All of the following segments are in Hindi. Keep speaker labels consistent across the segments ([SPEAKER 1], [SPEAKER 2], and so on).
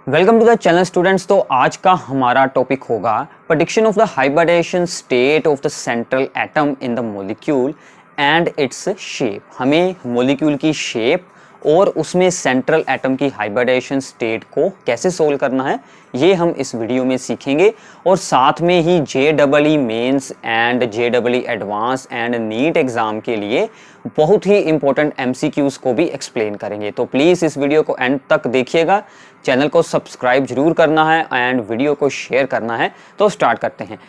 [SPEAKER 1] Welcome to the channel students. तो आज का हमारा टॉपिक होगा prediction of the hybridization state of the central atom in the molecule and its shape. हमें मॉलिक्यूल की शेप और उसमें सेंट्रल एटम की हाइब्रिडाइजेशन स्टेट को कैसे सोल्व करना है ये हम इस वीडियो में सीखेंगे। और साथ में ही JEE mains and JEE advance and NEET exam के लिए बहुत ही इंपॉर्टेंट MCQs को भी एक्सप्लेन करेंगे। तो प्लीज़ इस वीडियो को एंड तक देखिएगा। चैनल को सब्सक्राइब जरूर करना है एंड वीडियो को शेयर करना है। तो स्टार्ट करते हैं।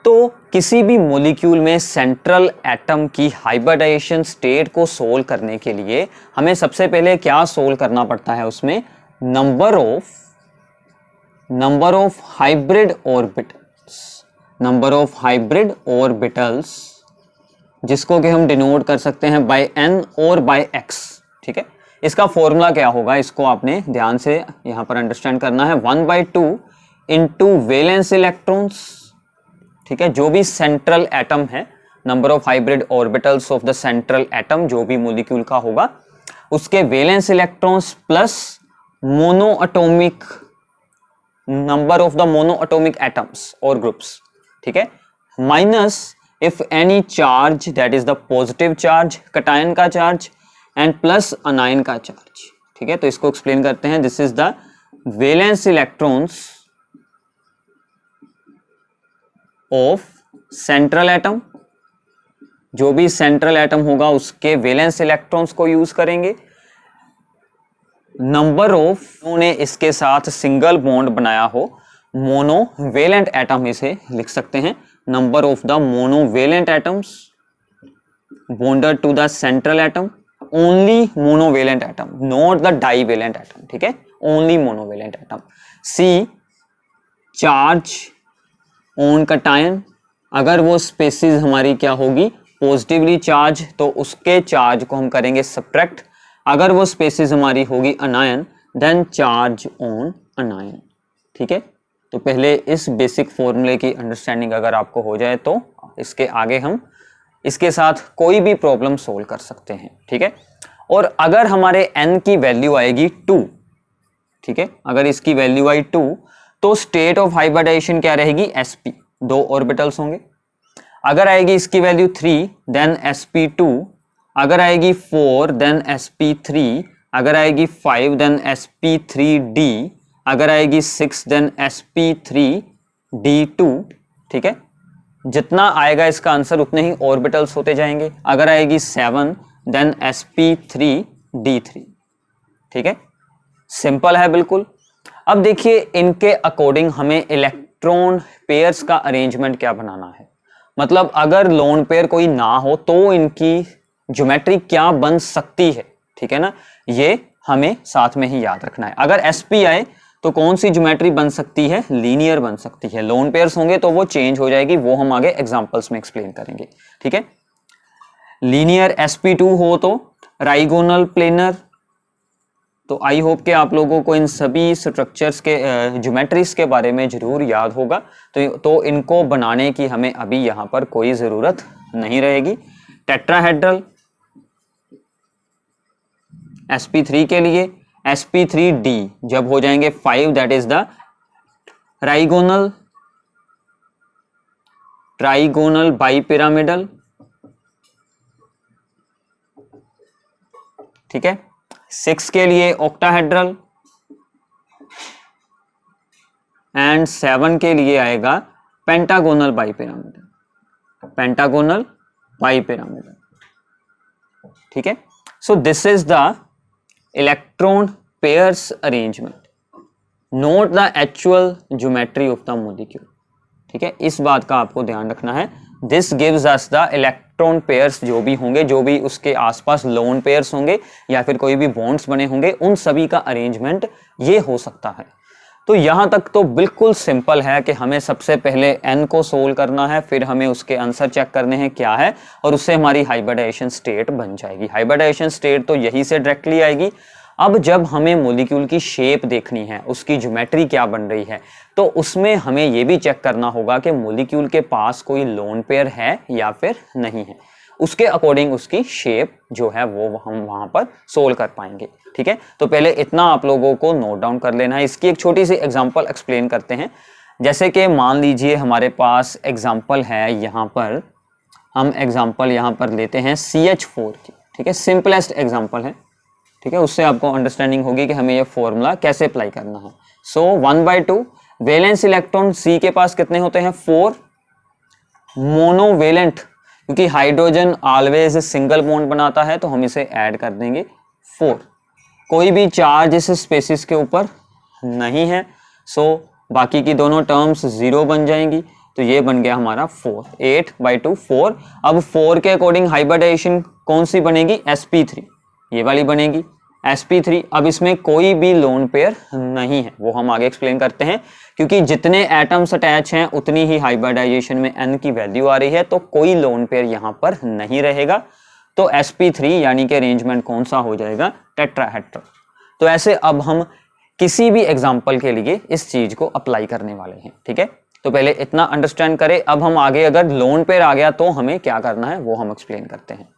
[SPEAKER 1] तो किसी भी मॉलिक्यूल में सेंट्रल एटम की हाइब्रिडाइजेशन स्टेट को सोल्व करने के लिए हमें सबसे पहले क्या सोल्व करना पड़ता है, उसमें नंबर ऑफ हाइब्रिड ऑर्बिटल्स, जिसको कि हम डिनोट कर सकते हैं बाय n और बाय x। ठीक है, इसका फॉर्मूला क्या होगा इसको आपने ध्यान से यहां पर अंडरस्टैंड करना है। 1/2 इंटू वैलेंस इलेक्ट्रॉन्स। ठीक है, जो भी सेंट्रल एटम है, number of hybrid orbitals of the central atom जो भी मॉलिक्यूल का होगा, उसके valence electrons plus monoatomic number of the monoatomic atoms और ग्रुप्स। ठीक है, minus if any charge that is the positive charge, cation का चार्ज, एंड प्लस अनायन का चार्ज। ठीक है, तो इसको एक्सप्लेन करते हैं। This is the valence electrons of central atom. जो भी सेंट्रल एटम होगा उसके वैलेंस इलेक्ट्रॉन्स को यूज करेंगे। नंबर ऑफ, उन्होंने इसके साथ सिंगल बॉन्ड बनाया हो, मोनोवेलेंट एटम इसे लिख सकते हैं। Number of the monovalent atoms bonded to the central atom, only monovalent atom, not the divalent atom. ठीक है, only monovalent atom. See, charge on cation, अगर वो स्पेसीज हमारी क्या होगी, पॉजिटिवली चार्ज, तो उसके चार्ज को हम करेंगे सब्ट्रैक्ट। अगर वो स्पेसीज हमारी होगी anion, then charge on anion. ठीक है, तो पहले इस बेसिक फॉर्मूले की अंडरस्टैंडिंग अगर आपको हो जाए तो इसके आगे हम इसके साथ कोई भी प्रॉब्लम सोल्व कर सकते हैं। ठीक है, और अगर हमारे n की वैल्यू आएगी 2, ठीक है, अगर इसकी वैल्यू आई 2, तो स्टेट ऑफ हाइब्रिडाइजेशन क्या रहेगी, sp, 2 ऑर्बिटल्स होंगे। अगर आएगी इसकी वैल्यू 3, देन sp2। अगर आएगी 4, देन sp3। अगर आएगी 5, देन sp3d। अगर आएगी 6, देन sp3d2। ठीक है, जितना आएगा इसका आंसर उतने ही ऑर्बिटल्स होते जाएंगे। अगर आएगी 7, देन sp3d3। ठीक है, सिंपल है बिल्कुल। अब देखिए इनके अकॉर्डिंग हमें इलेक्ट्रॉन पेयर्स का अरेंजमेंट क्या बनाना है। मतलब अगर लोन पेयर कोई ना हो तो इनकी ज्योमेट्री क्या बन सकती है। ठीक है ना, ये हमें साथ में ही याद रखना है। अगर sp आए तो कौन सी ज्योमेट्री बन सकती है, लीनियर बन सकती है। लोन पेयर्स होंगे तो वो चेंज हो जाएगी, वो हम आगे एग्जांपल्स में एक्सप्लेन करेंगे। ठीक है, लीनियर sp2 हो तो राइगोनल प्लेनर। तो आई होप कि आप लोगों को इन सभी स्ट्रक्चर्स के ज्योमेट्रीज के बारे में जरूर याद होगा। तो इनको बनाने की हमें अभी यहाँ पर कोई ज़रूरत नहीं रहेगी। टेट्राहेड्रल sp3 के लिए, sp3d जब हो जाएंगे 5, that is the trigonal bipyramidal. ठीक है, 6 के लिए ऑक्टाहेड्रल एंड 7 के लिए आएगा पेंटागोनल बाइपिरामिडल। ठीक है, so this is the electron pairs arrangement, note the actual geometry of the molecule. ठीक है, इस बात का आपको ध्यान रखना है। This gives us the electron pairs, जो भी होंगे, जो भी उसके आसपास लोन पेयर्स होंगे या फिर कोई भी बॉन्ड्स बने होंगे, उन सभी का अरेंजमेंट ये हो सकता है। तो यहां तक तो बिल्कुल सिंपल है कि हमें सबसे पहले n को सोल्व करना है, फिर हमें उसके आंसर चेक करने हैं क्या है, और उससे हमारी हाइब्रिडाइजेशन स्टेट बन जाएगी। हाइब्रिडाइजेशन स्टेट तो यही से डायरेक्टली आएगी। अब जब हमें मॉलिक्यूल की शेप देखनी है, उसकी ज्योमेट्री क्या बन रही है, तो उसमें हमें यह भी चेक करना होगा कि मॉलिक्यूल के पास कोई लोन पेयर है या फिर नहीं है। उसके अकॉर्डिंग उसकी शेप जो है वो हम वहां पर सोल्व कर पाएंगे। ठीक है, तो पहले इतना आप लोगों को नोट डाउन कर लेना है। इसकी एक छोटी सी एग्जांपल एक्सप्लेन करते हैं। जैसे कि मान लीजिए हमारे पास एग्जांपल है, यहाँ पर हम एग्जांपल यहाँ पर लेते हैं CH4 की। ठीक है, सिंपलेस्ट एग्जांपल है। ठीक है, उससे आपको अंडरस्टैंडिंग होगी कि हमें ये फॉर्मूला कैसे अप्लाई करना है। सो 1/2 वैलेंस इलेक्ट्रॉन C के पास कितने होते हैं 4 मोनोवेलेंट, क्योंकि हाइड्रोजन ऑलवेज सिंगल बॉन्ड बनाता है तो हम इसे ऐड कर देंगे 4। कोई भी चार्ज इस स्पेसिस के ऊपर नहीं है, सो बाकी की दोनों टर्म्स 0 बन जाएंगी, तो ये बन गया हमारा 4, 8/2 4। अब 4 के अकॉर्डिंग हाइब्रिडाइजेशन कौन सी बनेगी, sp3, ये वाली बनेगी sp3। अब इसमें कोई भी लोन पेयर नहीं है, वो हम आगे एक्सप्लेन करते हैं, क्योंकि जितने एटम्स अटैच हैं उतनी ही हाइब्रिडाइजेशन में n की वैल्यू आ रही है, तो कोई लोन पेयर यहाँ पर नहीं रहेगा। तो sp3 यानी कि अरेंजमेंट कौन सा हो जाएगा, टेट्राहेड्रल। तो ऐसे अब हम किसी भी एग्जाम्पल के लिए इस चीज को अप्लाई करने वाले हैं। ठीक है, तो पहले इतना अंडरस्टैंड करें। अब हम आगे अगर लोन पेयर आ गया तो हमें क्या करना है वो हम एक्सप्लेन करते हैं।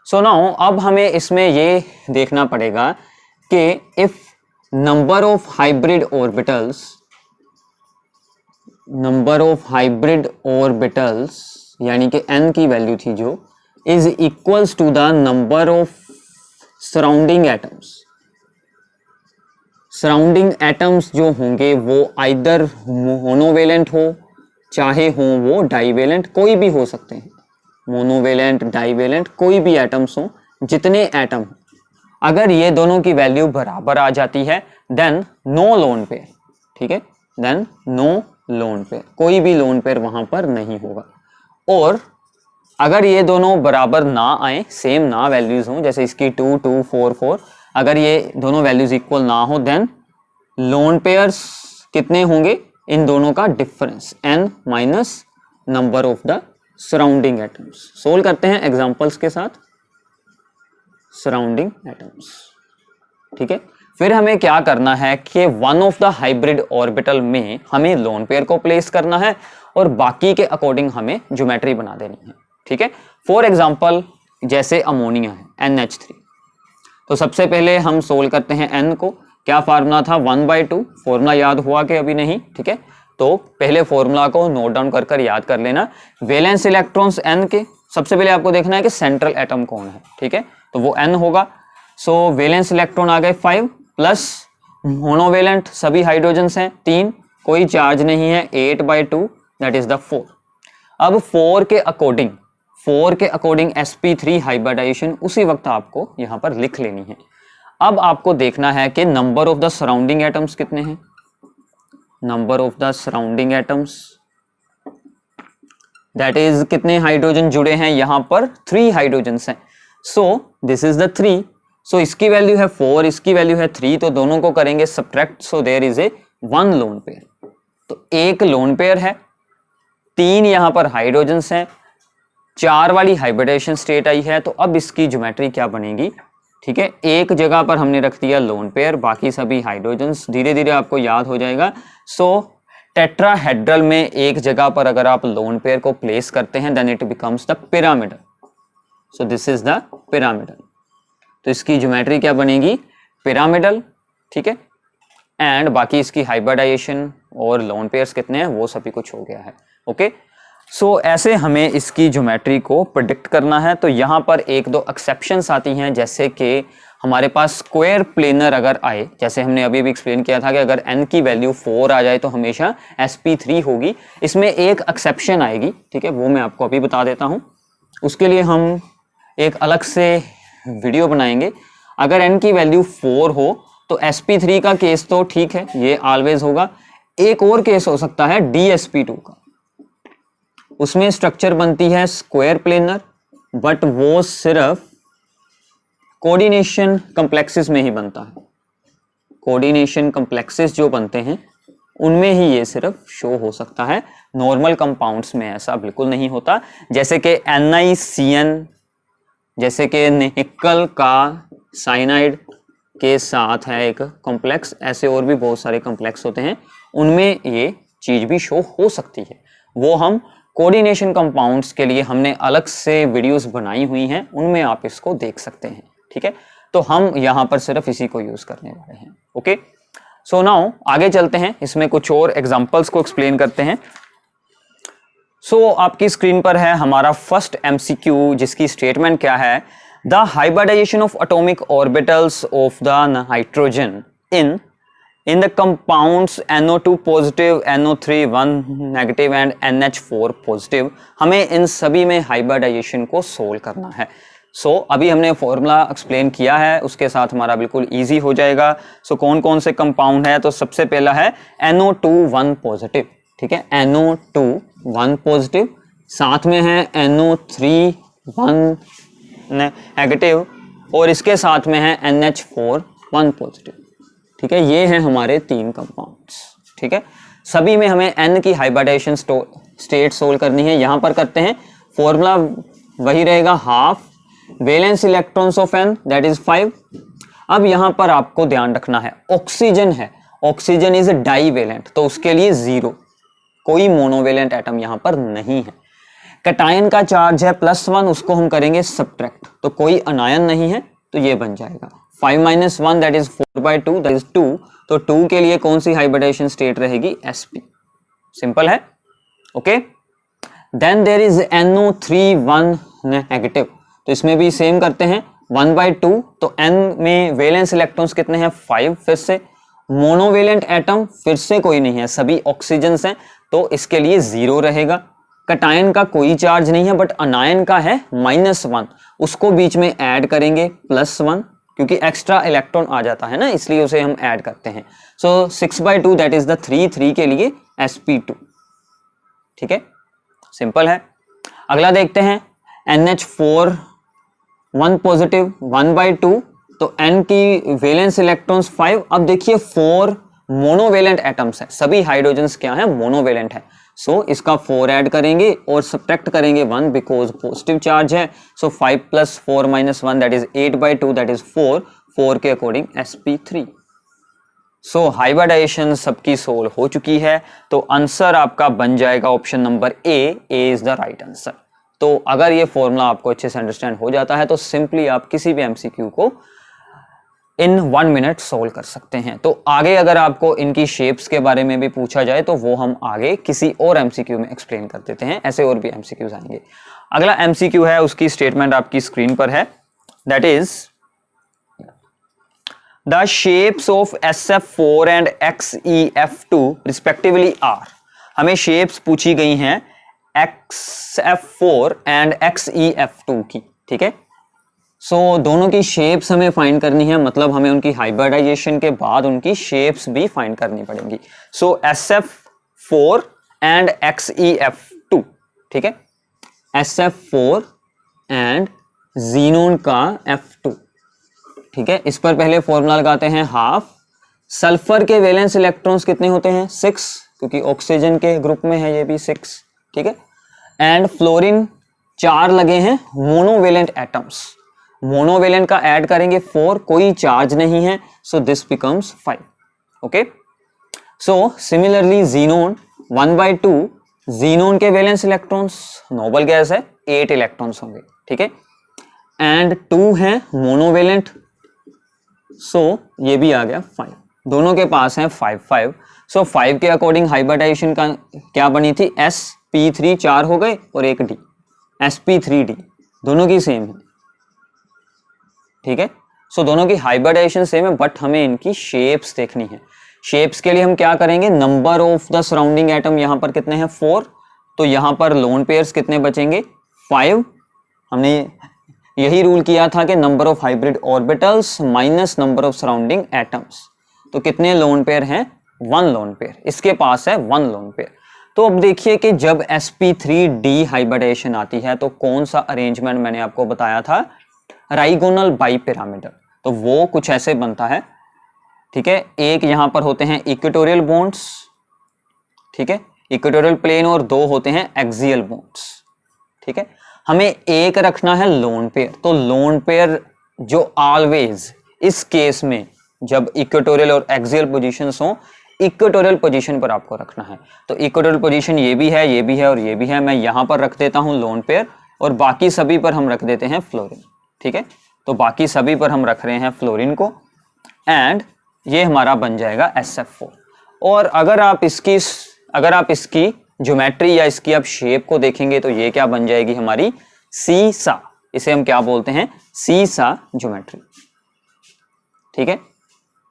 [SPEAKER 1] सो नाउ अब हमें इसमें ये देखना पड़ेगा कि if number of hybrid orbitals यानी कि n की वैल्यू थी जो, is equals to the number of surrounding atoms. Surrounding atoms जो होंगे वो आइदर मोनोवेलेंट हो चाहे हो वो डाइवेलेंट, कोई भी हो सकते हैं, मोनोवेलेंट डाइवेलेंट कोई भी एटम्स हो, जितने एटम, अगर ये दोनों की वैल्यू बराबर आ जाती है देन नो लोन पेयर। ठीक है, देन नो लोन पेयर, कोई भी लोन पेयर वहां पर नहीं होगा। और अगर ये दोनों बराबर ना आए, सेम ना वैल्यूज हो, जैसे इसकी 2 2 4 4, अगर ये दोनों वैल्यूज इक्वल ना हो देन लोन पेयर्स कितने होंगे, इन दोनों का difference n minus number of the surrounding atoms. Solve करते हैं एग्जांपल्स के साथ, सराउंडिंग एटम्स। ठीक है, फिर हमें क्या करना है कि one of the hybrid orbital में हमें लोन पेयर को प्लेस करना है और बाकी के अकॉर्डिंग हमें ज्योमेट्री बना देनी है। ठीक है, फॉर एग्जांपल जैसे अमोनिया है NH3, तो सबसे पहले हम सोल्व करते हैं n को। क्या फार्मूला था, 1/2, फॉर्मूला याद हुआ कि अभी नहीं। ठीक है, तो पहले फॉर्मूला को नोट डाउन कर याद कर लेना। वैलेंस इलेक्ट्रॉन्स n के, सबसे पहले आपको देखना है कि सेंट्रल एटम कौन है। ठीक है, तो वो n होगा। सो वैलेंस इलेक्ट्रॉन आ गए 5 प्लस मोनोवेलेंट सभी हाइड्रोजन्स हैं 3, कोई चार्ज नहीं है 8/2 दैट इज द 4। अब 4 के अकॉर्डिंग sp3 हाइब्रिडाइजेशन उसी वक्त आपको यहां पर लिख लेनी है। अब आपको देखना है कि number of the surrounding atoms कितने हैं, number of the surrounding atoms that is कितने हाइड्रोजन जुड़े हैं, यहां पर 3 हाइड्रोजन्स हैं। सो दिस इज द 3, सो इसकी वैल्यू है 4, इसकी वैल्यू है 3, तो दोनों को करेंगे subtract, so there is a 1 lone pair. तो एक लोन पेयर है, 3 यहां पर हाइड्रोजन्स हैं, 4 वाली हाइब्रिडेशन स्टेट आई है, तो अब इसकी ज्योमेट्री क्या बनेगी। ठीक है, एक जगह पर हमने रख दिया लोन पेयर, बाकी सभी हाइड्रोजन्स, धीरे धीरे आपको याद हो जाएगा। सो टेट्राहेड्रल में एक जगह पर अगर आप लोन पेयर को प्लेस करते हैं then it becomes the pyramidal. So this is the pyramidal, तो इसकी ज्योमेट्री क्या बनेगी, पिरामिडल। ठीक है, एंड बाकी इसकी हाइब्रिडाइजेशन और लोन पेयर्स कितने हैं वो सभी कुछ हो गया है। ओके, सो ऐसे हमें इसकी ज्योमेट्री को प्रेडिक्ट करना है। तो यहाँ पर एक दो एक्सेप्शंस आती हैं, जैसे कि हमारे पास स्क्वायर प्लेनर अगर आए, जैसे हमने अभी भी एक्सप्लेन किया था कि अगर n की वैल्यू 4 आ जाए तो हमेशा sp3 होगी। इसमें एक एक्सेप्शन आएगी, ठीक है, वो मैं आपको अभी बता देता हूँ। उसके लिए हम एक अलग से वीडियो बनाएंगे। अगर n की वैल्यू 4 हो तो sp3 का केस तो ठीक है, ये ऑलवेज होगा। एक और केस हो सकता है dsp2 का, उसमें स्ट्रक्चर बनती है स्क्वायर प्लेनर, बट वो सिर्फ कोऑर्डिनेशन कॉम्प्लेक्सेस में ही बनता है। कोऑर्डिनेशन कॉम्प्लेक्सेस जो बनते हैं उनमें ही ये सिर्फ शो हो सकता है, नॉर्मल कंपाउंड्स में ऐसा बिल्कुल नहीं होता। जैसे कि NiCN, जैसे कि निकल का साइनाइड के साथ है एक कॉम्प्लेक्स, ऐसे और भी बहुत सारे कॉम्प्लेक्स होते हैं, उनमें ये चीज भी शो हो सकती है। वो हम कोऑर्डिनेशन कंपाउंड्स के लिए हमने अलग से वीडियोस बनाई हुई हैं, उनमें आप इसको देख सकते हैं। ठीक है, तो हम यहाँ पर सिर्फ इसी को यूज करने वाले हैं। ओके, सो नाउ आगे चलते हैं, इसमें कुछ और एग्जांपल्स को एक्सप्लेन करते हैं। सो आपकी स्क्रीन पर है हमारा फर्स्ट एमसीक्यू, जिसकी स्टेटमेंट क्या है, the hybridization of atomic orbitals of the nitrogen in the compounds NO2 positive, NO3 1 negative and NH4 positive, हमें इन सभी में हाइब्रिडाइजेशन को सोल्व करना है। अभी हमने फॉर्मूला एक्सप्लेन किया है, उसके साथ हमारा बिल्कुल इजी हो जाएगा। कौन कौन से कंपाउंड है, तो सबसे पहला है NO2 1 पॉजिटिव। ठीक है, NO2 1 पॉजिटिव, साथ में है NO3 1 नेगेटिव और इसके साथ में है NH4 1 पॉजिटिव। ठीक है, ये हैं हमारे 3 कंपाउंड्स। ठीक है, सभी में हमें N की हाइब्रिडाइजेशन स्टेट सोल्व करनी है। यहां पर करते हैं, फॉर्मूला वही रहेगा, half valence electrons of N that is 5। अब यहां पर आपको ध्यान रखना है, ऑक्सीजन है, ऑक्सीजन इज डाईवेलेंट, तो उसके लिए 0, कोई मोनोवेलेंट एटम यहां पर नहीं है। कैटायन का चार्ज है +1, उसको हम करेंगे सब्ट्रैक्ट, तो कोई अनायन नहीं है, तो ये बन जाएगा 5 - 1 दैट इज 4/2 दैट इज 2। तो 2 के लिए कौन सी हाइब्रिडाइजेशन स्टेट रहेगी, sp। सिंपल है। Okay, then there is NO3 1 negative, तो इसमें भी सेम करते हैं 1/2। तो N में वैलेंस इलेक्ट्रॉन्स कितने हैं, 5। फिर से मोनोवेलेंट एटम फिर से कोई नहीं है, सभी ऑक्सीजन्स हैं, तो इसके लिए 0 रहेगा। कैटायन का कोई चार्ज नहीं है, बट अनायन का है -1, उसको बीच में ऐड करेंगे +1, क्योंकि एक्स्ट्रा इलेक्ट्रॉन आ जाता है ना, इसलिए उसे हम ऐड करते हैं। 6/2 दैट इज द 3 के लिए sp2। ठीक है, सिंपल है। अगला देखते हैं, NH4 1 पॉजिटिव 1/2, तो N की वैलेंस इलेक्ट्रॉन्स 5। अब देखिए 4 मोनोवेलेंट एटम्स है, सभी हाइड्रोजन्स क्या है, मोनोवेलेंट है। इसका 4 ऐड करेंगे और सब्ट्रैक्ट करेंगे 1 बिकॉज पॉजिटिव चार्ज है। 5 + 4 - 1 दैट इज 8/2 दैट इज 4 के अकॉर्डिंग sp3। हाइब्रिडाइजेशन सबकी सोल्व हो चुकी है, तो आंसर आपका बन जाएगा option number A is the right answer. तो अगर ये फॉर्मूला आपको अच्छे से अंडरस्टैंड हो जाता है, तो सिंपली आप किसी भी एमसीक्यू को इन 1 मिनट सोल्व कर सकते हैं। तो आगे अगर आपको इनकी शेप्स के बारे में भी पूछा जाए, तो वो हम आगे किसी और एमसीक्यू में एक्सप्लेन कर देते हैं, ऐसे और भी एमसीक्यूज आएंगे। अगला एमसीक्यू है, उसकी स्टेटमेंट आपकी स्क्रीन पर है, that is the shapes of SF4 and XeF2 respectively are. हमें शेप्स पूछी गई हैं XF4 एंड XeF2 की। ठीक है, दोनों की शेप्स हमें फाइंड करनी है, मतलब हमें उनकी हाइब्रिडाइजेशन के बाद उनकी शेप्स भी फाइंड करनी पड़ेंगी। SF4 and XeF2। ठीक है, SF4 एंड जीनोन का F2। ठीक है, इस पर पहले फॉर्मूला लगाते हैं, हाफ सल्फर के वैलेंस इलेक्ट्रॉन्स कितने होते हैं, 6, क्योंकि ऑक्सीजन के ग्रुप में है ये भी 6। ठीक है, एंड फ्लोरीन 4 लगे हैं मोनोवेलेंट एटम्स, मोनोवेलेंट का ऐड करेंगे 4, कोई चार्ज नहीं है, this becomes 5। Okay, similarly xenon 1/2, xenon के वैलेंस इलेक्ट्रॉन्स, नोबल गैस है, 8 इलेक्ट्रॉन्स होंगे। ठीक है, एंड 2 है मोनोवेलेंट, ये भी आ गया 5, दोनों के पास है 5। 5 के अकॉर्डिंग हाइब्रिडाइजेशन का क्या बनी थी, sp3 4 हो गए और एक d, sp3d, दोनों की सेम है। ठीक है, दोनों की हाइब्रिडाइजेशन सेम है, बट हमें इनकी शेप्स देखनी है। शेप्स के लिए हम क्या करेंगे, number of the surrounding atom यहां पर कितने हैं, 4, तो यहां पर लोन पेयर्स कितने बचेंगे, 5। हमने यही रूल किया था कि number of hybrid orbitals minus number of surrounding atoms, तो कितने लोन पेयर हैं, 1 लोन पेयर, इसके पास है 1 लोन पेयर। तो अब देखिए कि जब sp3d हाइब्रिडाइजेशन आती है, तो कौन सा अरेंजमेंट मैंने आपको बताया था, राइगोनल बाइपिरामिडल, तो वो कुछ ऐसे बनता है। ठीक है, एक यहां पर होते हैं इक्वेटोरियल बॉन्ड्स, ठीक है, इक्वेटोरियल प्लेन, और 2 होते हैं एक्सियल बॉन्ड्स। ठीक है, हमें एक रखना है लोन पेयर, तो लोन पेयर जो ऑलवेज इस केस में जब इक्वेटोरियल और एक्सियल पोजीशंस हो, इक्वेटोरियल पोजीशन पर आपको रखना है। तो इक्वेटोरियल पोजीशन ये भी है, ये भी है और ये भी है। मैं यहाँ पर रख देता हूँ लोन पेयर और बाकी सभी पर हम रख देते हैं फ्लोरीन। ठीक है, तो बाकी सभी पर हम रख रहे हैं फ्लोरीन को एंड ये हमारा बन जाएगा SF4। और अगर आप इसकी ज्योमेट्री या इसकी आप शेप को देखेंगे तो ये क्या बन जाएगी हमारी सीसा। इसे हम क्या बोलते हैं, सीसा ज्योमेट्री। ठीक है,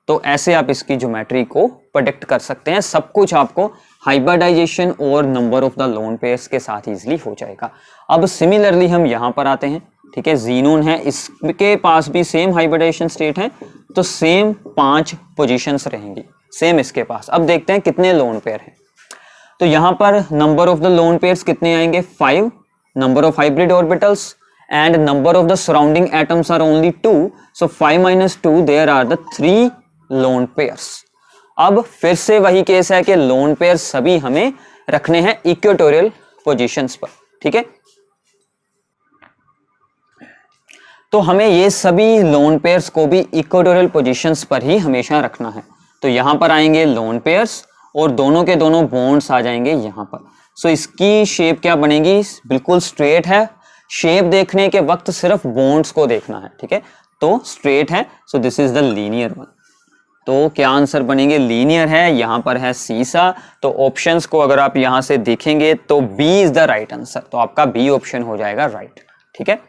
[SPEAKER 1] तो ऐसे आप इसकी ज्योमेट्री को प्रेडिक्ट कर सकते हैं। सब कुछ आपको हाइब्रिडाइजेशन और number of the lone pairs के साथ इजीली हो जाएगा। अब सिमिलरली हम यहाँ पर आते हैं। ठीक है, जीनोन है, इसके पास भी सेम हाइब्रिडाइजेशन स्टेट है, तो सेम 5 पोजीशंस रहेंगी सेम इसके पास। अब देखते हैं कितने लोन पेयर हैं। तो यहाँ पर number of the lone pairs कितने आएंगे, 5, number of hybrid orbitals and number of the surrounding atoms are only 2, so 5 minus 2 there are the 3 lone pairs। अब फिर से वही केस है कि लोन पेयर सभी हमें रखने हैं इक्वेटोरियल पोजीशंस पर। ठीक है, तो हमें ये सभी लोन पेयर्स को भी इक्वेटोरियल पोजीशंस पर ही हमेशा रखना है। तो यहां पर आएंगे लोन पेयर्स और दोनों के दोनों बॉन्ड्स आ जाएंगे यहां पर। सो इसकी शेप क्या बनेगी, बिल्कुल स्ट्रेट है। शेप देखने के वक्त सिर्फ बॉन्ड्स को देखना है। ठीक है, तो स्ट्रेट है, so this is the linear one. तो क्या आंसर बनेंगे, लीनियर है, यहां पर है सीसा। तो ऑप्शंस को अगर आप यहां से देखेंगे तो B is the right answer, तो आपका बी ऑप्शन हो जाएगा राइट। ठीक है,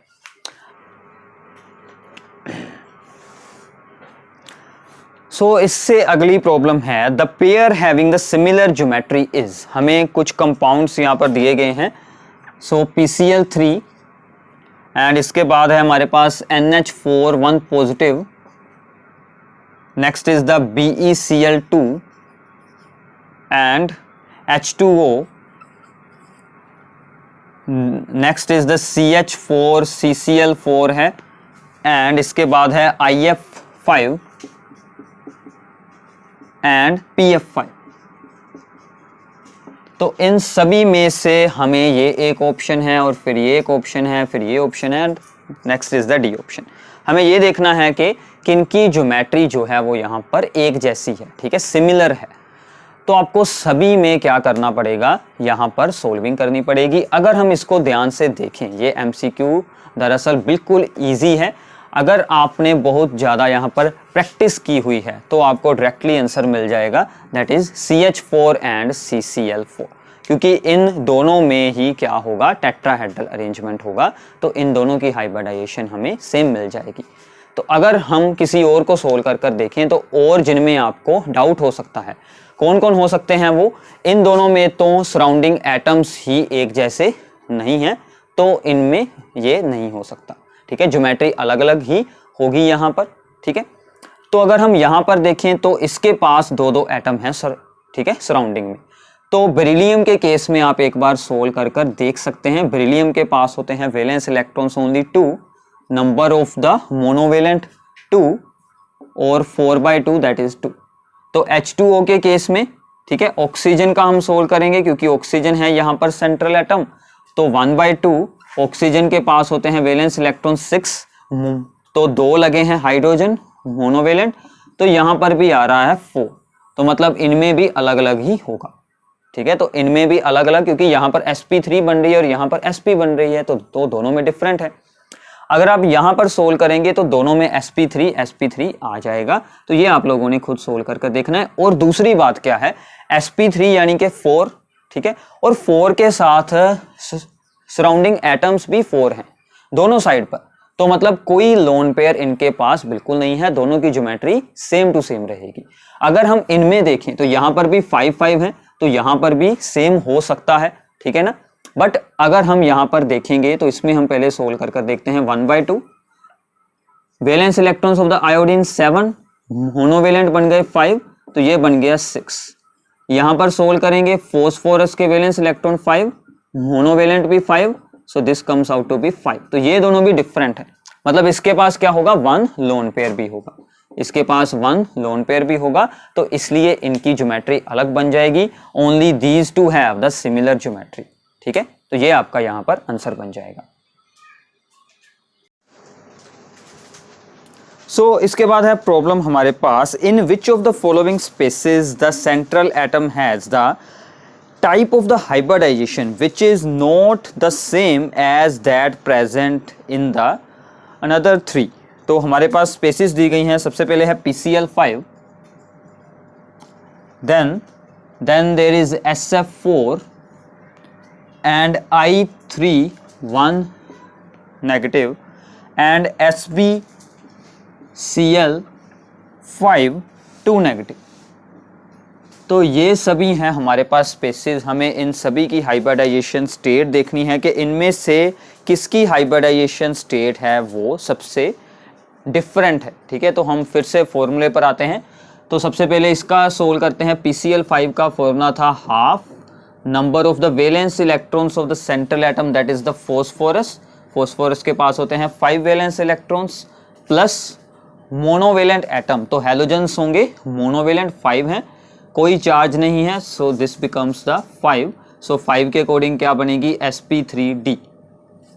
[SPEAKER 1] सो इससे अगली प्रॉब्लम है the pair having the similar geometry is. हमें कुछ कंपाउंड्स यहां पर दिए गए हैं। सो PCl3 एंड इसके बाद है हमारे पास NH4 1 positive, next is the BeCl2 and H2O, next is the CH4 CCl4 है एंड इसके बाद है IF5 एंड PF5। तो इन सभी में से हमें ये एक ऑप्शन है और फिर ये एक ऑप्शन है, फिर ये ऑप्शन है, next is the D option. हमें ये देखना है कि किनकी ज्योमेट्री जो है वो यहाँ पर एक जैसी है। ठीक है, सिमिलर है। तो आपको सभी में क्या करना पड़ेगा, यहाँ पर सोल्विंग करनी पड़ेगी। अगर हम इसको ध्यान से देखें, ये MCQ दरअसल बिल्कुल ईजी है। अगर आपने बहुत ज़्यादा यहाँ पर प्रैक्टिस की हुई है तो आपको डायरेक्टली आंसर मिल जाएगा, that is CH4 and CCl4, क्योंकि इन दोनों में ही क्या होगा, टेट्राहेड्रल अरेंजमेंट होगा। तो इन दोनों की हाइब्रिडाइजेशन हमें सेम मिल जाएगी। तो अगर हम किसी और को सोल्व कर देखें तो और जिनमें आपको डाउट हो सकता है, कौन कौन हो सकते हैं वो, इन दोनों में तो सराउंडिंग एटम्स ही एक जैसे नहीं हैं, तो इनमें ये नहीं हो सकता। ठीक है, ज्योमेट्री अलग अलग ही होगी यहाँ पर। ठीक है, तो अगर हम यहाँ पर देखें तो इसके पास 2-2 एटम हैं सर। ठीक है, सराउंडिंग में। तो बेरिलियम के केस में आप एक बार सोल्व कर देख सकते हैं। बेरिलियम के पास होते हैं valence electrons only 2, number of the monovalent 2 और 4/2 दैट इज 2। तो H2O के केस में, ठीक है, ऑक्सीजन का हम सोल्व करेंगे क्योंकि ऑक्सीजन है यहाँ पर सेंट्रल एटम। तो 1/2 ऑक्सीजन के पास होते हैं वैलेंस इलेक्ट्रॉन 6, तो 2 लगे हैं हाइड्रोजन मोनोवेलेंट, तो यहाँ पर भी आ रहा है 4। तो मतलब इनमें भी अलग अलग ही होगा। ठीक है, तो इनमें भी अलग अलग, क्योंकि यहाँ पर sp3 बन रही है और यहाँ पर sp बन रही है, तो दोनों में डिफरेंट है। अगर आप यहाँ पर सोल्व करेंगे तो दोनों में sp3 आ जाएगा। तो ये आप लोगों ने खुद सोल्व कर देखना है। और दूसरी बात क्या है, sp3 यानी कि 4, ठीक है, और 4 के साथ सराउंडिंग एटम्स भी 4 हैं दोनों साइड पर। तो मतलब कोई लोन पेयर इनके पास बिल्कुल नहीं है, दोनों की ज्योमेट्री सेम टू सेम रहेगी। अगर हम इनमें देखें तो यहाँ पर भी 5-5 है, तो यहाँ पर भी सेम हो सकता है। ठीक है ना, बट अगर हम यहाँ पर देखेंगे तो इसमें हम पहले सोल्व कर देखते हैं। 1/2 valence electrons of the iodine 7, monovalent बन गए 5, तो ये बन गया 6। यहाँ पर सोल्व करेंगे फॉस्फोरस के वैलेंस इलेक्ट्रॉन 5, मोनोवेलेंट भी 5, so this comes out to be 5। तो ये दोनों भी डिफरेंट है, मतलब इसके पास क्या होगा, 1 लोन पेयर भी होगा, इसके पास 1 लोन पेयर भी होगा, तो इसलिए इनकी ज्योमेट्री अलग बन जाएगी। Only these two have the similar geometry. ठीक है, तो ये आपका यहां पर आंसर बन जाएगा। सो इसके बाद है प्रॉब्लम हमारे पास, in which of the following species the central atom has the type of the hybridisation which is not the same as that present in the another 3। तो हमारे पास स्पेसिस दी गई हैं, सबसे पहले है PCl5, then there is SF4 and I3 1 negative and SbCl5 2 negative. तो ये सभी हैं हमारे पास स्पेसिस। हमें इन सभी की हाइब्रिडाइजेशन स्टेट देखनी है कि इनमें से किसकी हाइब्रिडाइजेशन स्टेट है वो सबसे डिफरेंट है। ठीक है, तो हम फिर से फॉर्मूले पर आते हैं। तो सबसे पहले इसका सोल्व करते हैं। PCl5 का फॉर्मूला था half number of the valence electrons of the central atom that is the phosphorus. Phosphorus के पास होते हैं 5 valence electrons plus monovalent atom, तो हैलोजेंस होंगे मोनोवेलेंट 5 हैं, कोई चार्ज नहीं है, सो दिस बिकम्स द 5। सो 5 के अकॉर्डिंग क्या बनेगी sp3d।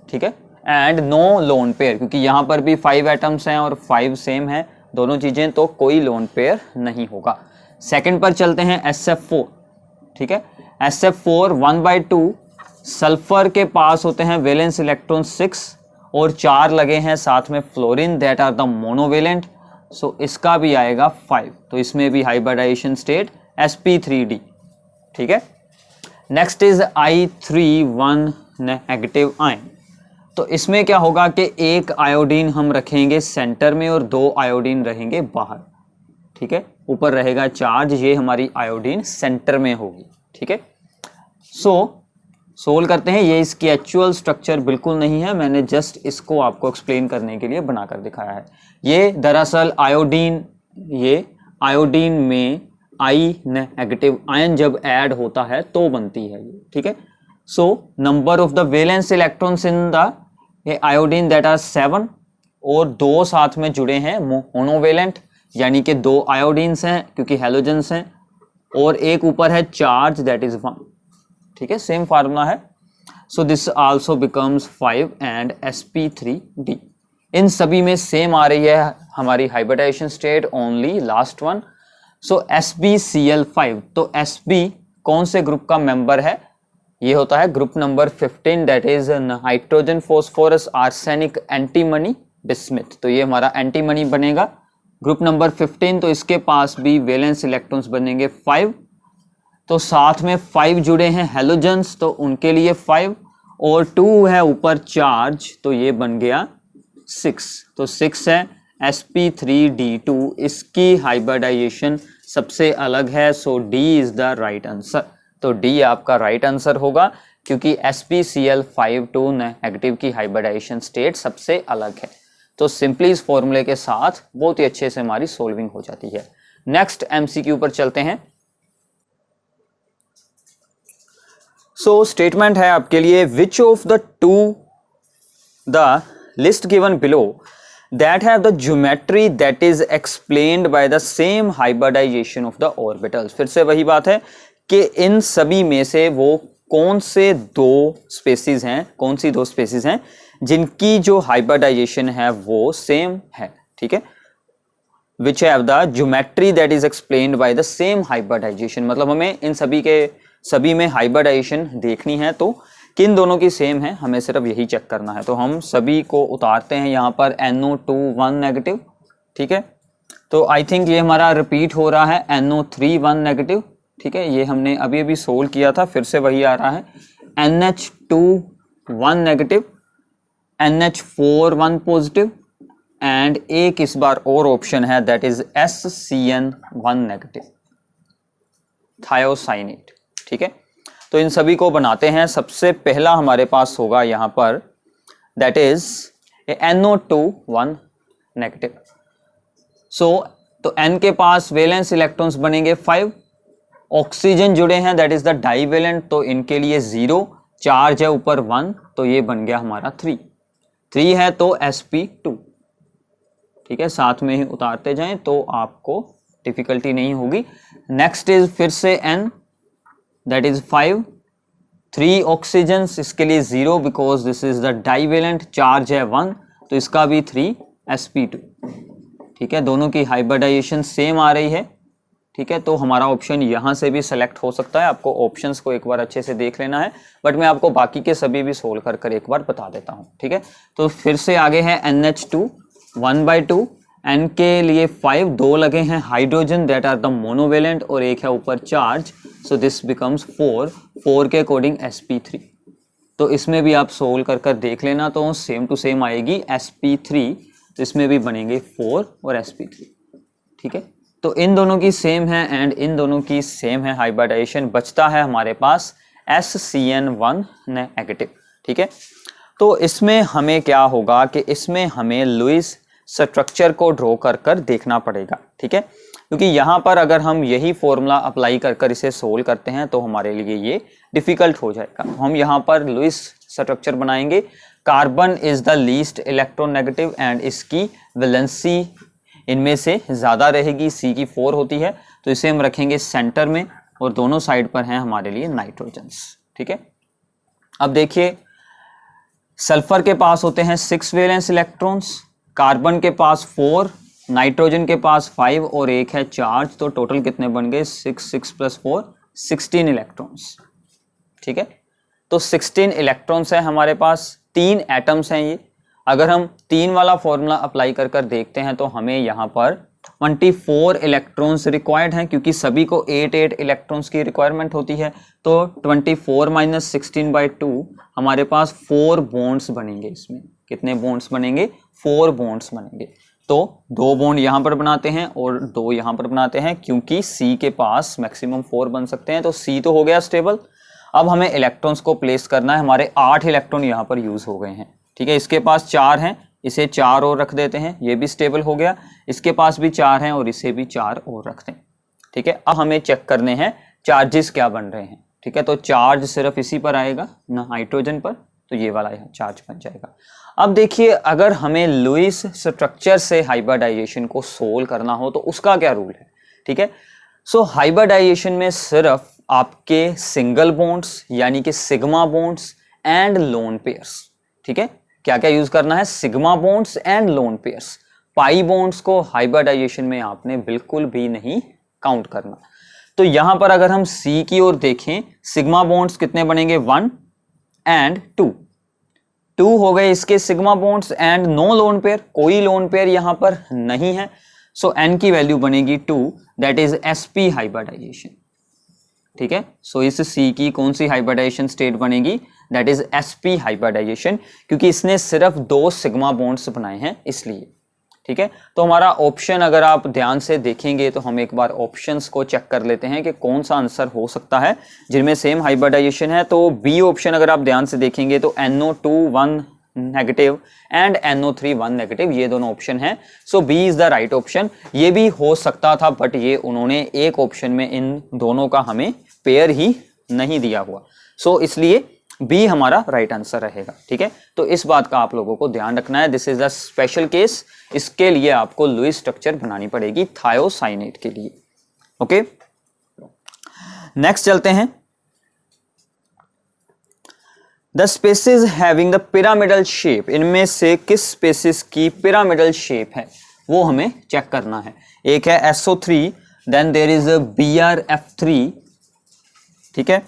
[SPEAKER 1] ठीक है, एंड नो लोन पेयर, क्योंकि यहाँ पर भी 5 एटम्स हैं और 5 सेम है दोनों चीजें, तो कोई लोन पेयर नहीं होगा। सेकंड पर चलते हैं SF4। ठीक है, SF4 1/2 सल्फर के पास होते हैं वैलेंस इलेक्ट्रॉन 6 और 4 लगे हैं साथ में fluorine, that are the monovalent, so इसका भी आएगा 5। तो इसमें भी हाइब्रिडाइजेशन स्टेट sp3d। ठीक है, next is I3 1 negative ion. तो इसमें क्या होगा कि एक आयोडीन हम रखेंगे सेंटर में और 2 आयोडीन रहेंगे बाहर। ठीक है, ऊपर रहेगा चार्ज, ये हमारी आयोडीन सेंटर में होगी। ठीक है, सोल्व करते हैं। ये इसकी एक्चुअल स्ट्रक्चर बिल्कुल नहीं है, मैंने जस्ट इसको आपको एक्सप्लेन करने के लिए बनाकर दिखाया है। ये दरअसल आयोडीन, ये आयोडीन में I नेगेटिव आयन जब ऐड होता है तो बनती है ये। ठीक है, so number of the valence electrons in the iodine that are 7 और 2 साथ में जुड़े हैं मोनोवेलेंट, यानी कि 2 आयोडीन्स हैं क्योंकि हैलोजेंस हैं, और एक ऊपर है चार्ज दैट इज 1। ठीक है, सेम फार्मूला है। So this also becomes 5 and sp3d। इन सभी में सेम आ रही है हमारी hybridisation state, only last one. So SbCl5, तो Sb कौन से ग्रुप का मेंबर है? ये होता है group number 15 that is nitrogen phosphorus arsenic antimony bismuth. तो ये हमारा एंटीमनी बनेगा ग्रुप नंबर 15। तो इसके पास भी वैलेंस इलेक्ट्रॉन्स बनेंगे 5, तो साथ में 5 जुड़े हैं हैलोजेंस, तो उनके लिए 5 और 2 है ऊपर चार्ज, तो ये बन गया 6। तो 6 है sp3d2। इसकी हाइब्रिडाइजेशन सबसे अलग है, सो D is the right answer. तो D आपका राइट आंसर होगा क्योंकि sbCl5 2 नेगेटिव की हाइब्रिडाइजेशन स्टेट सबसे अलग है। तो सिंपली इस फॉर्मूले के साथ बहुत ही अच्छे से हमारी सोल्विंग हो जाती है। नेक्स्ट MCQ पर चलते हैं। सो स्टेटमेंट है आपके लिए, विच of the two the list given below that have the geometry that is explained by the same hybridization of the orbitals। फिर से वही बात है कि इन सभी में से वो कौन से 2 स्पेसीज हैं, कौन सी 2 स्पेसीज हैं जिनकी जो हाइब्रिडाइजेशन है वो सेम है। ठीक है, which have the geometry that is explained by the same hybridization, मतलब हमें इन सभी में हाइब्रिडाइजेशन देखनी है, तो किन दोनों की सेम है हमें सिर्फ यही चेक करना है। तो हम सभी को उतारते हैं यहाँ पर NO2 1 नेगेटिव। ठीक है, तो आई थिंक ये हमारा रिपीट हो रहा है NO3 1 नेगेटिव। ठीक है, ये हमने अभी अभी सोल्व किया था, फिर से वही आ रहा है। NH2 1 negative, NH4 1 positive, and एक इस बार और ऑप्शन है that is SCN 1 negative, thiocyanate. ठीक है, तो इन सभी को बनाते हैं। सबसे पहला हमारे पास होगा यहाँ पर दैट इज NO2 1 नेगेटिव। सो तो N के पास वैलेंस इलेक्ट्रॉन्स बनेंगे 5, ऑक्सीजन जुड़े हैं दैट इज द डाइवेलेंट, तो इनके लिए 0, चार्ज है ऊपर 1, तो ये बन गया हमारा 3 है तो sp2। ठीक है, साथ में ही उतारते जाएं तो आपको डिफिकल्टी नहीं होगी। नेक्स्ट इज फिर से N दैट इज 5, 3 ऑक्सीजन्स, इसके लिए 0 because this is the divalent, charge है 1, तो इसका भी 3 sp2। ठीक है, दोनों की हाइब्रिडाइजेशन सेम आ रही है। ठीक है, तो हमारा ऑप्शन यहाँ से भी सेलेक्ट हो सकता है। आपको ऑप्शंस को एक बार अच्छे से देख लेना है, बट मैं आपको बाकी के सभी भी सोल्व कर कर एक बार बता देता हूँ। ठीक है, तो फिर से आगे है NH2 1/2, N के लिए 5, 2 लगे हैं hydrogen that are the monovalent और एक है ऊपर चार्ज, सो दिस बिकम्स 4 के अकॉर्डिंग sp3। तो इसमें भी आप सोल्व कर कर देख लेना, तो सेम टू सेम आएगी sp3, तो इसमें भी बनेंगे 4 और sp3। ठीक है, तो इन दोनों की सेम है एंड इन दोनों की सेम है हाइब्रिडाइजेशन। बचता है हमारे पास SCN1 नेगेटिव। ठीक है, तो इसमें हमें क्या होगा कि इसमें हमें लुईस स्ट्रक्चर को ड्रॉ कर कर देखना पड़ेगा। ठीक है, क्योंकि यहाँ पर अगर हम यही फॉर्मूला अप्लाई कर कर इसे सोल्व करते हैं तो हमारे लिए ये डिफिकल्ट हो जाएगा। तो हम यहाँ पर लुईस स्ट्रक्चर बनाएंगे। Carbon is the least electronegative and इसकी वैलेंसी इनमें से ज़्यादा रहेगी, C की 4 होती है, तो इसे हम रखेंगे सेंटर में और दोनों साइड पर हैं हमारे लिए नाइट्रोजन्स। ठीक है, अब देखिए सल्फर के पास होते हैं 6 वैलेंस इलेक्ट्रॉन्स, कार्बन के पास 4, नाइट्रोजन के पास 5 और एक है चार्ज, तो टोटल कितने बन गए 6 6 + 4 16 इलेक्ट्रॉन्स। ठीक है, तो 16 इलेक्ट्रॉन्स है हमारे पास, 3 एटम्स हैं ये। अगर हम 3 वाला फॉर्मूला अप्लाई कर कर देखते हैं तो हमें यहाँ पर 24 इलेक्ट्रॉन्स रिक्वायर्ड हैं, क्योंकि सभी को 8 इलेक्ट्रॉन्स की रिक्वायरमेंट होती है। तो 24 - 16/2 हमारे पास 4 बॉन्ड्स बनेंगे। इसमें कितने बॉन्ड्स बनेंगे 4 बॉन्ड्स बनेंगे। तो 2 बॉन्ड यहाँ पर बनाते हैं और 2 यहाँ पर बनाते हैं, क्योंकि C के पास मैक्सिमम 4 बन सकते हैं। तो C तो हो गया स्टेबल। अब हमें इलेक्ट्रॉन्स को प्लेस करना है। हमारे 8 इलेक्ट्रॉन यहाँ पर यूज हो गए हैं। ठीक है, इसके पास 4 हैं, इसे 4 और रख देते हैं, ये भी स्टेबल हो गया। इसके पास भी 4 हैं और इसे भी 4 और रखते हैं। ठीक है, अब हमें चेक करने हैं चार्जेस क्या बन रहे हैं। ठीक है, तो चार्ज सिर्फ इसी पर आएगा ना, हाइड्रोजन पर, तो ये वाला चार्ज बन जाएगा। अब देखिए अगर हमें लुईस स्ट्रक्चर से हाइब्रिडाइजेशन को सोल्व करना हो तो उसका क्या रूल है। ठीक है, सो हाइब्रिडाइजेशन में सिर्फ आपके सिंगल बॉन्ड्स यानी कि sigma bonds and lone pairs. ठीक है, क्या क्या यूज करना है, sigma bonds and lone pairs. Pi bonds को हाइब्रिडाइजेशन में आपने बिल्कुल भी नहीं काउंट करना। तो यहां पर अगर हम C की ओर देखें, सिग्मा बॉन्ड्स कितने बनेंगे 1 एंड 2 हो गए इसके sigma bonds and no lone pair, कोई लोन पेयर यहां पर नहीं है। सो N की वैल्यू बनेगी 2, दैट इज sp हाइब्रिडाइजेशन। ठीक है, सो इस C की कौन सी हाइब्रिडाइजेशन स्टेट बनेगी, दैट इज sp हाइब्रिडाइजेशन, क्योंकि इसने सिर्फ 2 सिग्मा बॉन्ड्स बनाए हैं इसलिए। ठीक है, तो हमारा ऑप्शन अगर आप ध्यान से देखेंगे तो हम एक बार ऑप्शंस को चेक कर लेते हैं कि कौन सा आंसर हो सकता है जिनमें सेम हाइब्रिडाइजेशन है। तो बी ऑप्शन अगर आप ध्यान से देखेंगे तो NO2 1 negative and NO3 1 negative, ये दोनों ऑप्शन है। So B is the right option. ये भी हो सकता था बट ये उन्होंने एक ऑप्शन में इन दोनों का हमें पेयर ही नहीं दिया हुआ, सो इसलिए बी हमारा राइट आंसर रहेगा। ठीक है, तो इस बात का आप लोगों को ध्यान रखना है, this is the special case. इसके लिए आपको लुईस स्ट्रक्चर बनानी पड़ेगी थायोसाइनेट के लिए। ओके, नेक्स्ट चलते हैं। The species having the pyramidal shape, इनमें से किस स्पेसिस की पिरामिडल शेप है वो हमें चेक करना है। एक है SO3, then there is BrF3। ठीक है,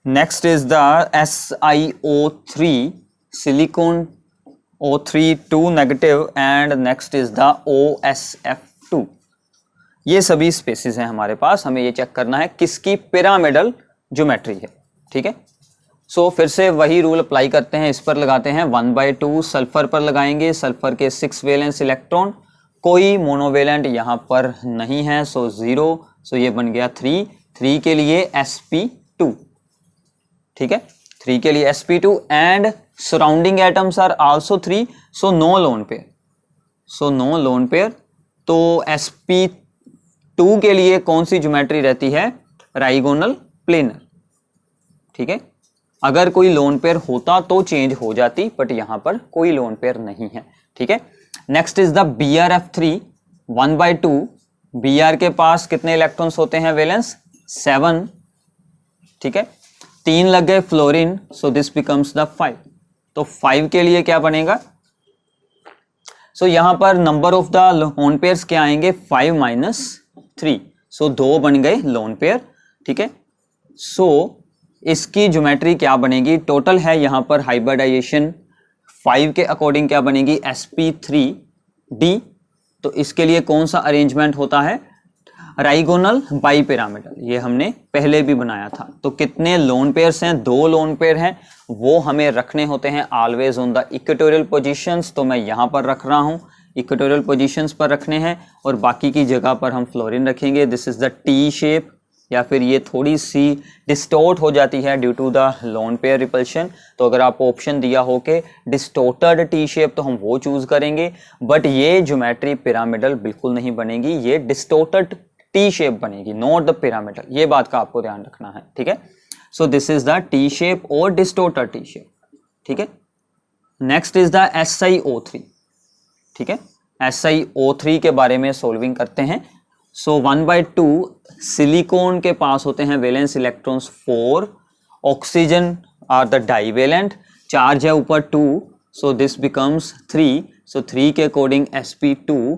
[SPEAKER 1] next is the SiO3 silicon O3 2 negative and next is the OSF2। ये सभी स्पेसिस हैं हमारे पास। हमें ये चेक करना है किसकी पिरामिडल ज्योमेट्री है। ठीक है, सो फिर से वही रूल अप्लाई करते हैं, इस पर लगाते हैं 1/2, सल्फर पर लगाएंगे, सल्फर के 6 वैलेंस इलेक्ट्रॉन, कोई मोनोवेलेंट यहाँ पर नहीं है, सो 0, सो ये बन गया 3 के लिए sp2। ठीक है, 3 के लिए sp2 and surrounding atoms are also 3, so no lone pair, so no lone pair. तो sp2 के लिए कौन सी ज्योमेट्री रहती है, राइगोनल प्लेनर। ठीक है, अगर कोई लोन पेयर होता तो चेंज हो जाती, बट यहां पर कोई लोन पेयर नहीं है। ठीक है, next is the BrF3 1/2। Br के पास कितने इलेक्ट्रॉन्स होते हैं वैलेंस 7। ठीक है, 3 लग गए fluorine, so this becomes the 5। तो 5 के लिए क्या बनेगा, सो यहाँ पर number of the lone pairs क्या आएंगे 5 माइनस 3, सो 2 बन गए लोन पेयर, ठीक है। सो इसकी ज्योमेट्री क्या बनेगी, टोटल है यहाँ पर हाइब्रिडाइजेशन 5 के अकॉर्डिंग क्या बनेगी sp3d। तो इसके लिए कौन सा अरेंजमेंट होता है, राइगोनल बाई पिरामिडल, ये हमने पहले भी बनाया था। तो कितने लोन पेयर्स हैं, 2 लोन पेयर हैं, वो हमें रखने होते हैं always on the equatorial positions. तो मैं यहाँ पर रख रहा हूँ, इक्वेटोरियल पोजीशंस पर रखने हैं और बाकी की जगह पर हम फ्लोरीन रखेंगे। This is the T shape, या फिर ये थोड़ी सी डिस्टोर्ट हो जाती है due to the lone pair repulsion. तो अगर आपको ऑप्शन दिया हो कि डिस्टोर्टेड टी शेप तो हम वो चूज करेंगे, बट ये ज्योमेट्री पिरामिडल बिल्कुल नहीं बनेगी, ये डिस्टोर्टेड टी शेप बनेगी, नॉट द पिरामिडल। ये बात का आपको ध्यान रखना है, ठीक है। So this is the T shape और डिस्टोर्टेड टी शेप, ठीक है। नेक्स्ट इज द SiO3, ठीक है। SiO3 के बारे में सोल्विंग करते हैं। सो 1/2 सिलिकॉन के पास होते हैं valence electrons 4, oxygen are the divalent, charge है ऊपर 2, सो दिस बिकम्स 3, सो 3 के अकॉर्डिंग sp2,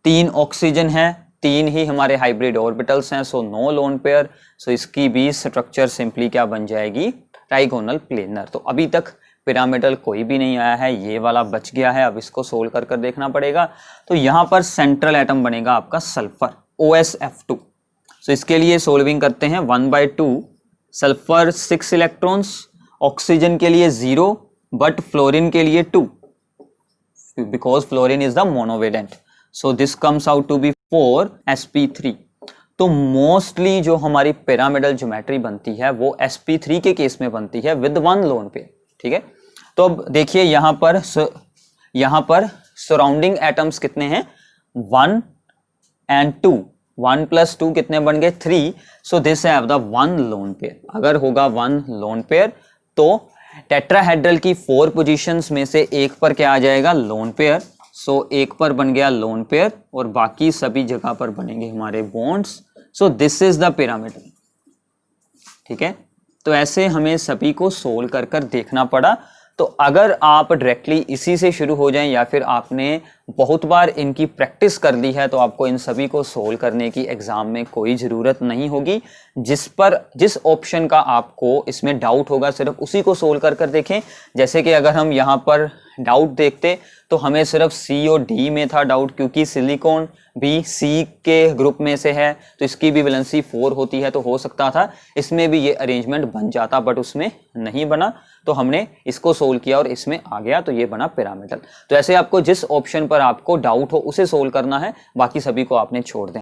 [SPEAKER 1] 3 ऑक्सीजन है, 3 ही हमारे हाइब्रिड ऑर्बिटल्स हैं, सो नो लोन पेयर। सो इसकी भी स्ट्रक्चर सिंपली क्या बन जाएगी, ट्राइगोनल प्लेनर। तो अभी तक पिरामिडल कोई भी नहीं आया है, ये वाला बच गया है, अब इसको सोल्व कर कर देखना पड़ेगा। तो यहाँ पर सेंट्रल एटम बनेगा आपका सल्फर OSF2। सो इसके लिए सोल्विंग करते हैं 1/2 सल्फर 6 इलेक्ट्रॉन्स, ऑक्सीजन के लिए 0 बट फ्लोरीन के लिए 2 because fluorine is the monovalent. So this comes out to be 4 sp3। तो मोस्टली जो हमारी पिरामिडल ज्योमेट्री बनती है वो sp3 के केस में बनती है विद 1 लोन पेयर, ठीक है। तो अब देखिए यहाँ पर सराउंडिंग एटम्स कितने हैं 1 and 2, 1 + 2 कितने बन गए 3। So this have the 1 lone pair. अगर होगा 1 लोन पेयर तो टेट्राहेड्रल की 4 पोजीशंस में से एक पर क्या आ जाएगा लोन पेयर। सो एक पर बन गया लोन पेयर और बाकी सभी जगह पर बनेंगे हमारे bonds. So this is the pyramid, ठीक है। तो ऐसे हमें सभी को सोल्व कर कर देखना पड़ा। तो अगर आप डायरेक्टली इसी से शुरू हो जाएं या फिर आपने बहुत बार इनकी प्रैक्टिस कर ली है तो आपको इन सभी को सोल्व करने की एग्जाम में कोई ज़रूरत नहीं होगी। जिस ऑप्शन का आपको इसमें डाउट होगा सिर्फ उसी को सोल्व कर कर देखें। जैसे कि अगर हम यहाँ पर डाउट देखते तो हमें सिर्फ C और D में था डाउट, क्योंकि सिलिकॉन भी C के ग्रुप में से है तो इसकी भी वैलेंसी 4 होती है, तो हो सकता था इसमें भी ये अरेंजमेंट बन जाता, बट उसमें नहीं बना। तो हमने इसको सोल्व किया और इसमें आ गया, तो ये बना पिरामिडल। तो ऐसे आपको जिस ऑप्शन पर आपको डाउट हो उसे सोल्व करना है, बाकी सभी को आपने छोड़ दें।